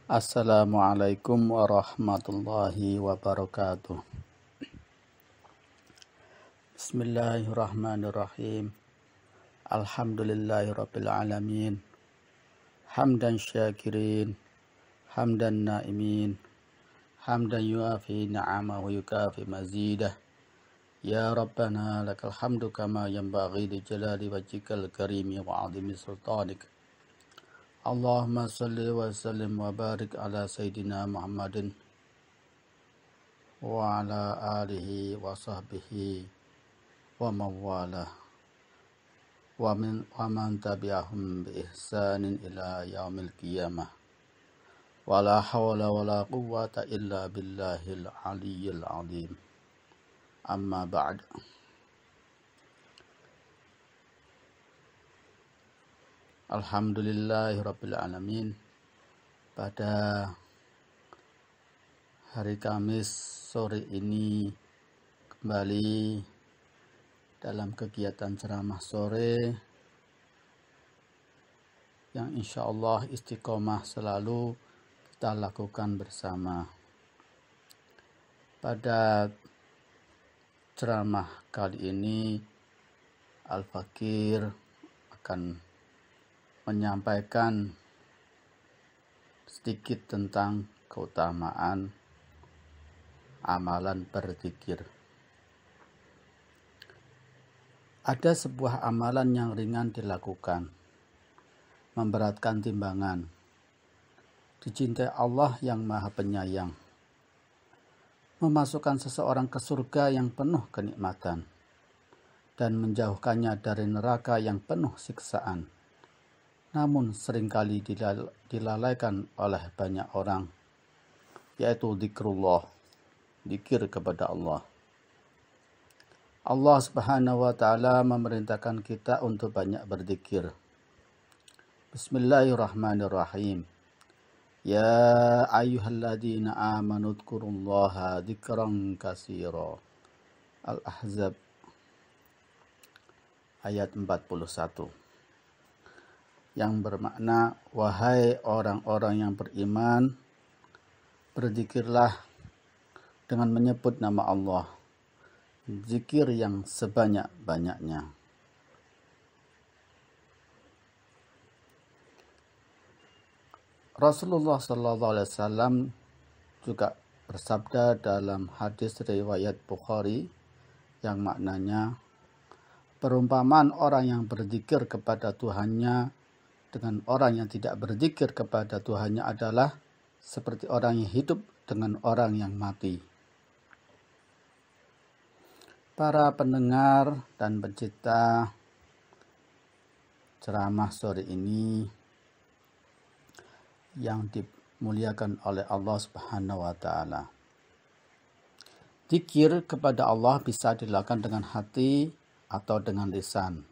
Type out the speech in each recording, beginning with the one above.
Assalamualaikum warahmatullahi wabarakatuh. Bismillahirrahmanirrahim. Alhamdulillahirabbil alamin. Hamdan syakirin, hamdan naimin, hamdan yuafi ni'amahu wa yukafi mazidah. Ya Rabbana lakal hamdu kama yanbaghi li jalali wajhikal karimi wa 'azimi sultanik. Allahumma salli wa sallim wa barik ala Sayyidina Muhammadin wa ala alihi wa sahbihi wa mawalah wa man tabi'ahum bi ihsanin ila yaumil qiyamah. Wa la hawla wa la quwwata illa billahil aliyyil azim. Amma ba'd. Alhamdulillahirabbil alamin. Pada hari Kamis sore ini kembali dalam kegiatan ceramah sore yang insya Allah istiqomah selalu kita lakukan bersama. Pada ceramah kali ini Al-Fakir akan menyampaikan sedikit tentang keutamaan amalan berzikir. Ada sebuah amalan yang ringan dilakukan, memberatkan timbangan, dicintai Allah yang Maha Penyayang, memasukkan seseorang ke surga yang penuh kenikmatan, dan menjauhkannya dari neraka yang penuh siksaan. Namun seringkali dilalaikan oleh banyak orang, yaitu zikrullah, zikir kepada Allah. Allah Subhanahu wa ta'ala memerintahkan kita untuk banyak berzikir. Bismillahirrahmanirrahim. Ya ayyuhalladzina amanu dzkurullaha dzikran katsira. Al-Ahzab ayat 41. Yang bermakna, wahai orang-orang yang beriman, berzikirlah dengan menyebut nama Allah, zikir yang sebanyak-banyaknya. Rasulullah SAW juga bersabda dalam hadis riwayat Bukhari yang maknanya, perumpamaan orang yang berzikir kepada Tuhannya dengan orang yang tidak berzikir kepada Tuhannya adalah seperti orang yang hidup dengan orang yang mati. Para pendengar dan pencipta ceramah sore ini yang dimuliakan oleh Allah Subhanahu wa ta'ala. Zikir kepada Allah bisa dilakukan dengan hati atau dengan lisan.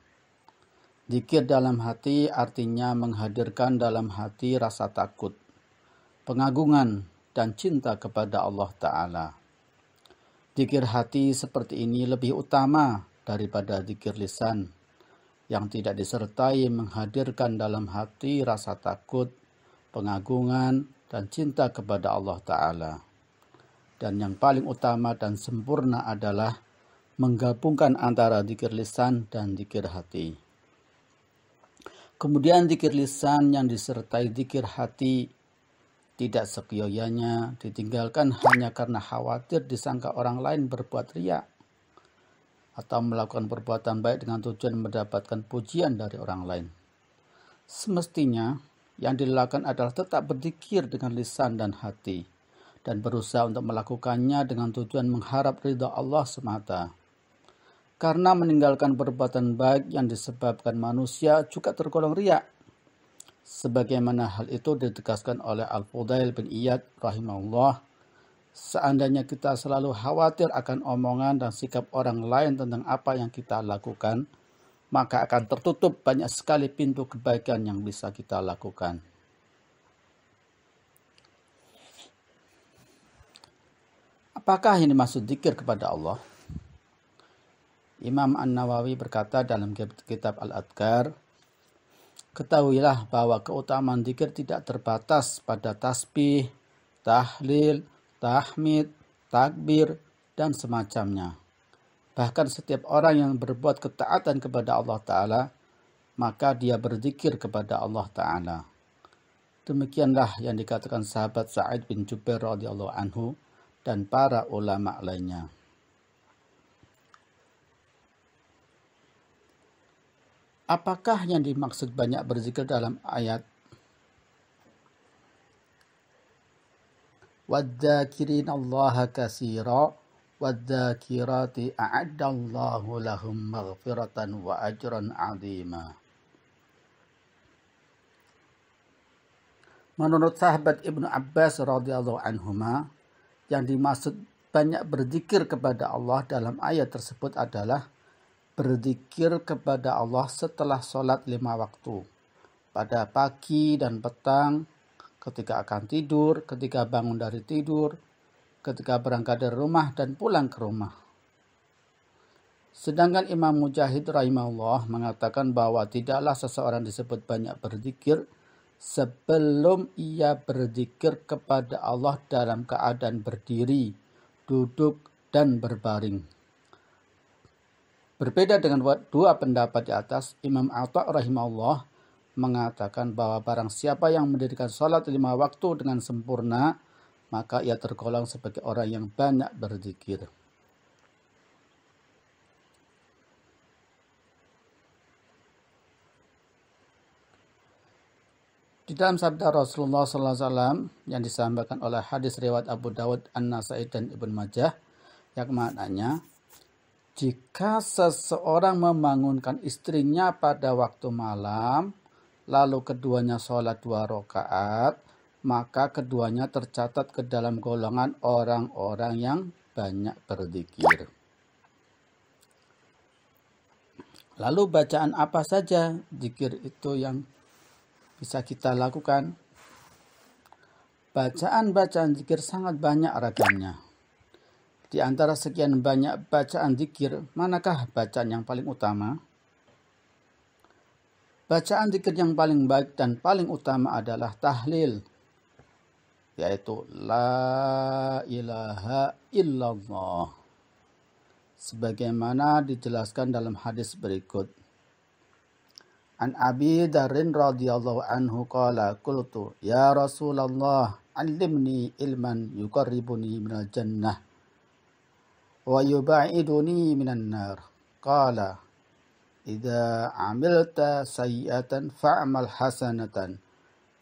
Zikir dalam hati artinya menghadirkan dalam hati rasa takut, pengagungan, dan cinta kepada Allah Ta'ala. Zikir hati seperti ini lebih utama daripada zikir lisan yang tidak disertai menghadirkan dalam hati rasa takut, pengagungan, dan cinta kepada Allah Ta'ala. Dan yang paling utama dan sempurna adalah menggabungkan antara zikir lisan dan zikir hati. Kemudian zikir lisan yang disertai zikir hati tidak sekiyoyanya ditinggalkan hanya karena khawatir disangka orang lain berbuat riya atau melakukan perbuatan baik dengan tujuan mendapatkan pujian dari orang lain. Semestinya yang dilakukan adalah tetap berzikir dengan lisan dan hati dan berusaha untuk melakukannya dengan tujuan mengharap ridha Allah semata. Karena meninggalkan perbuatan baik yang disebabkan manusia juga tergolong riya. Sebagaimana hal itu ditegaskan oleh Al-Fudail bin Iyad rahimahullah, seandainya kita selalu khawatir akan omongan dan sikap orang lain tentang apa yang kita lakukan, maka akan tertutup banyak sekali pintu kebaikan yang bisa kita lakukan. Apakah ini maksud zikir kepada Allah? Imam An-Nawawi berkata dalam kitab Al-Adhkar, Ketahuilah bahwa keutamaan zikir tidak terbatas pada tasbih, tahlil, tahmid, takbir, dan semacamnya. Bahkan setiap orang yang berbuat ketaatan kepada Allah Ta'ala, maka dia berzikir kepada Allah Ta'ala. Demikianlah yang dikatakan sahabat Sa'id bin Jubair radhiyallahu anhu dan para ulama lainnya. Apakah yang dimaksud banyak berzikir dalam ayat وَالذَّاكِرِينَ اللَّهَ كَثِيرًا وَالذَّاكِرَاتِ أَعَدَّ اللَّهُ لَهُم مَغْفِرَةً وَأَجْرًا عَظِيمًا. Menurut sahabat Ibnu Abbas radhiyallahu anhuma, yang dimaksud banyak berzikir kepada Allah dalam ayat tersebut adalah berzikir kepada Allah setelah sholat 5 waktu, pada pagi dan petang, ketika akan tidur, ketika bangun dari tidur, ketika berangkat dari rumah dan pulang ke rumah. Sedangkan Imam Mujahid rahimahullah mengatakan bahwa tidaklah seseorang disebut banyak berzikir sebelum ia berzikir kepada Allah dalam keadaan berdiri, duduk, dan berbaring. Berbeda dengan dua pendapat di atas, Imam Atha rahimahullah mengatakan bahwa barang siapa yang mendirikan sholat 5 waktu dengan sempurna, maka ia tergolong sebagai orang yang banyak berzikir. Di dalam sabda Rasulullah SAW yang disampaikan oleh hadis riwayat Abu Dawud, An-Nasai, dan Ibnu Majah, yang maknanya, jika seseorang membangunkan istrinya pada waktu malam, lalu keduanya sholat 2 rakaat, maka keduanya tercatat ke dalam golongan orang-orang yang banyak berzikir. Lalu bacaan apa saja zikir itu yang bisa kita lakukan? Bacaan-bacaan zikir sangat banyak ragamnya. Di antara sekian banyak bacaan zikir, manakah bacaan yang paling utama? Bacaan zikir yang paling baik dan paling utama adalah tahlil, yaitu La ilaha illallah, sebagaimana dijelaskan dalam hadis berikut. An Abi Dzarrin radhiyallahu anhu qala qultu ya Rasulullah allimni ilman yuqarribuni minal jannah wa yubaiduni minan nar. Qala idza amilta sayyi'atan fa'mal hasanatan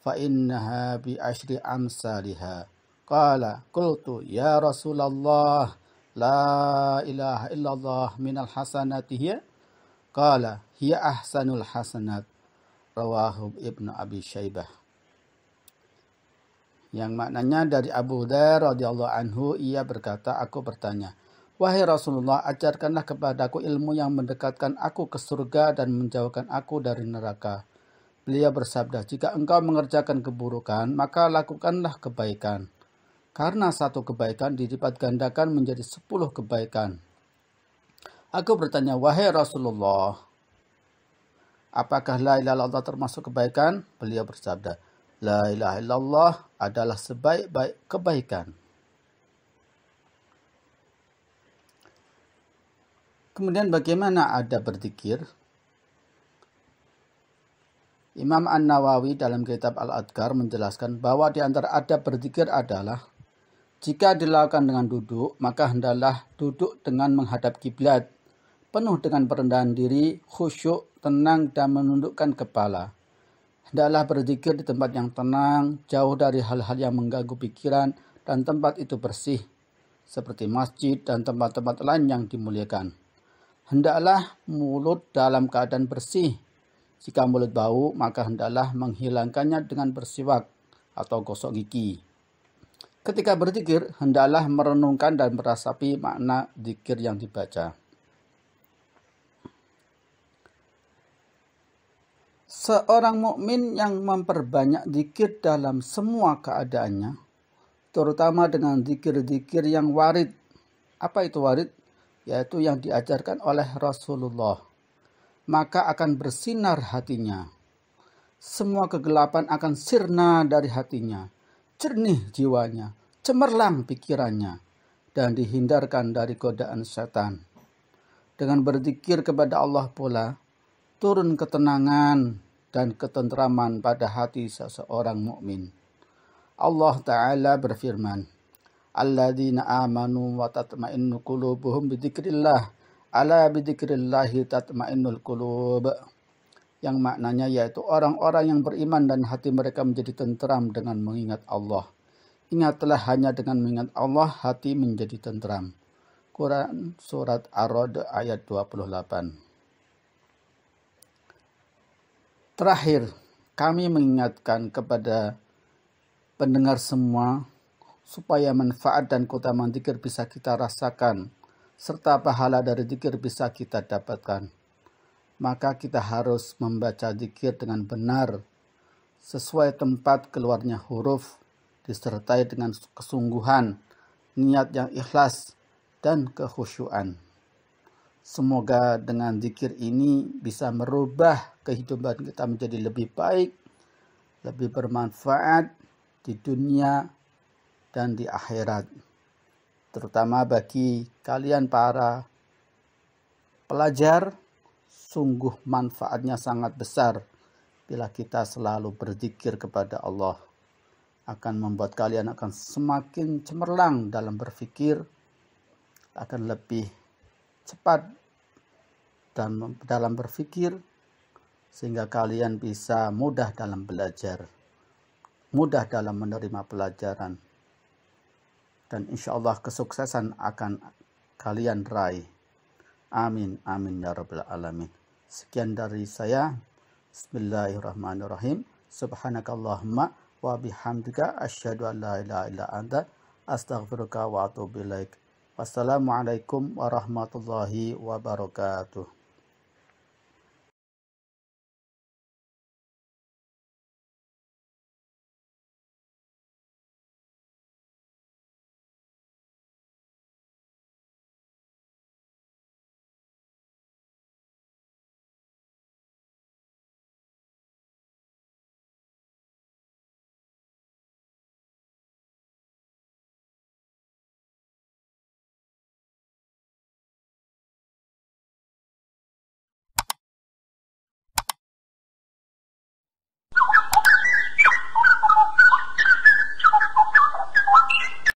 fa innaha bi asyri amsalha. Qala qultu ya Rasulullah la ilaha illallah minal hasanati hiya. Qala hiya ahsanul hasanat. Rawahu Ibnu Abi Syaibah. Yang maknanya dari Abu Dzar radhiyallahu anhu, ia berkata, aku bertanya, wahai Rasulullah, ajarkanlah kepadaku ilmu yang mendekatkan aku ke surga dan menjauhkan aku dari neraka. Beliau bersabda, jika engkau mengerjakan keburukan, maka lakukanlah kebaikan. Karena satu kebaikan dilipat gandakan menjadi 10 kebaikan. Aku bertanya, wahai Rasulullah, apakah la ilaha illallah termasuk kebaikan? Beliau bersabda, la ilaha illallah adalah sebaik-baik kebaikan. Kemudian bagaimana adab berzikir? Imam An-Nawawi dalam kitab Al-Adhkar menjelaskan bahwa di antara adab berzikir adalah jika dilakukan dengan duduk, maka hendaklah duduk dengan menghadap kiblat, penuh dengan perendahan diri, khusyuk, tenang, dan menundukkan kepala. Hendaklah berzikir di tempat yang tenang, jauh dari hal-hal yang mengganggu pikiran, dan tempat itu bersih, seperti masjid dan tempat-tempat lain yang dimuliakan. Hendaklah mulut dalam keadaan bersih. Jika mulut bau, maka hendaklah menghilangkannya dengan bersiwak atau gosok gigi. Ketika berzikir, hendaklah merenungkan dan merasapi makna zikir yang dibaca. Seorang mukmin yang memperbanyak zikir dalam semua keadaannya, terutama dengan zikir-zikir yang warid. Apa itu warid? Yaitu yang diajarkan oleh Rasulullah. Maka akan bersinar hatinya. semua kegelapan akan sirna dari hatinya, jernih jiwanya, cemerlang pikirannya, dan dihindarkan dari godaan setan. Dengan berzikir kepada Allah pula, turun ketenangan dan ketentraman pada hati seseorang mukmin. Allah Ta'ala berfirman, Alladzina amanu wa tatma'innu qulubuhum bidzikrillah, ala bidzikrillahi tatma'innul qulub. Yang maknanya yaitu orang-orang yang beriman dan hati mereka menjadi tenteram dengan mengingat Allah. Ingatlah, hanya dengan mengingat Allah hati menjadi tenteram. Quran Surat Ar-Ra'd ayat 28. Terakhir, kami mengingatkan kepada pendengar semua supaya manfaat dan keutamaan zikir bisa kita rasakan, serta pahala dari zikir bisa kita dapatkan. Maka kita harus membaca zikir dengan benar, sesuai tempat keluarnya huruf, disertai dengan kesungguhan, niat yang ikhlas, dan kekhusyuan. Semoga dengan zikir ini bisa merubah kehidupan kita menjadi lebih baik, lebih bermanfaat di dunia dan di akhirat. Terutama bagi kalian para pelajar, sungguh manfaatnya sangat besar bila kita selalu berzikir kepada Allah. Akan membuat kalian akan semakin cemerlang dalam berpikir, akan lebih cepat dan dalam berpikir, sehingga kalian bisa mudah dalam belajar, mudah dalam menerima pelajaran, dan insya Allah kesuksesan akan kalian raih. Amin, amin ya rabbal alamin. Sekian dari saya. Bismillahirrahmanirrahim. Subhanakallahumma wa bihamdika asyhadu an la ilaha illa anta astaghfiruka wa atubu ilaik. Wassalamualaikum warahmatullahi wabarakatuh.